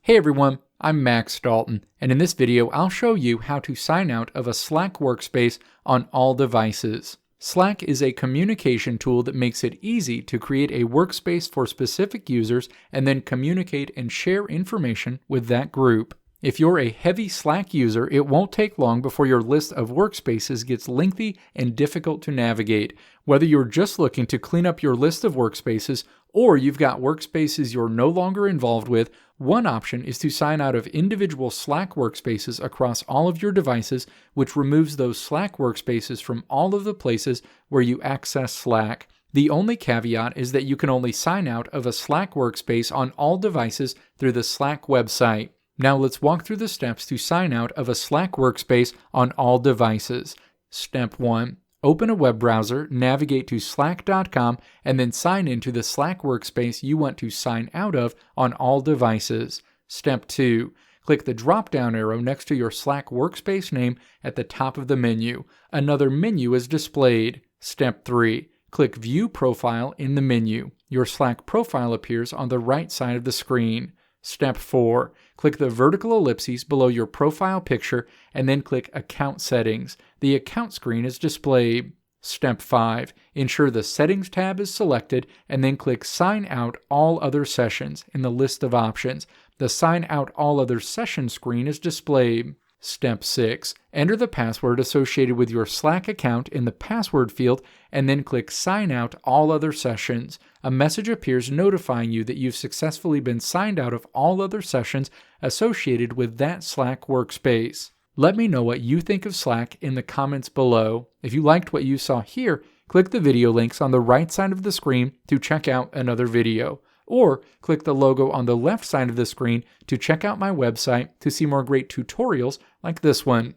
Hey everyone, I'm Max Dalton, and in this video I'll show you how to sign out of a Slack workspace on all devices. Slack is a communication tool that makes it easy to create a workspace for specific users and then communicate and share information with that group. If you're a heavy Slack user, it won't take long before your list of workspaces gets lengthy and difficult to navigate. Whether you're just looking to clean up your list of workspaces or you've got workspaces you're no longer involved with, one option is to sign out of individual Slack workspaces across all of your devices, which removes those Slack workspaces from all of the places where you access Slack. The only caveat is that you can only sign out of a Slack workspace on all devices through the Slack website. Now let's walk through the steps to sign out of a Slack workspace on all devices. Step 1. Open a web browser, navigate to slack.com, and then sign into the Slack workspace you want to sign out of on all devices. Step 2. Click the drop-down arrow next to your Slack workspace name at the top of the menu. Another menu is displayed. Step 3. Click View Profile in the menu. Your Slack profile appears on the right side of the screen. Step 4. Click the vertical ellipses below your profile picture and then click Account Settings. The account screen is displayed. Step 5. Ensure the Settings tab is selected and then click Sign Out All Other Sessions in the list of options. The Sign Out All Other Sessions screen is displayed. Step 6. Enter the password associated with your Slack account in the password field and then click Sign Out All Other Sessions. A message appears notifying you that you've successfully been signed out of all other sessions associated with that Slack workspace. Let me know what you think of Slack in the comments below. If you liked what you saw here, click the video links on the right side of the screen to check out another video. Or click the logo on the left side of the screen to check out my website to see more great tutorials like this one.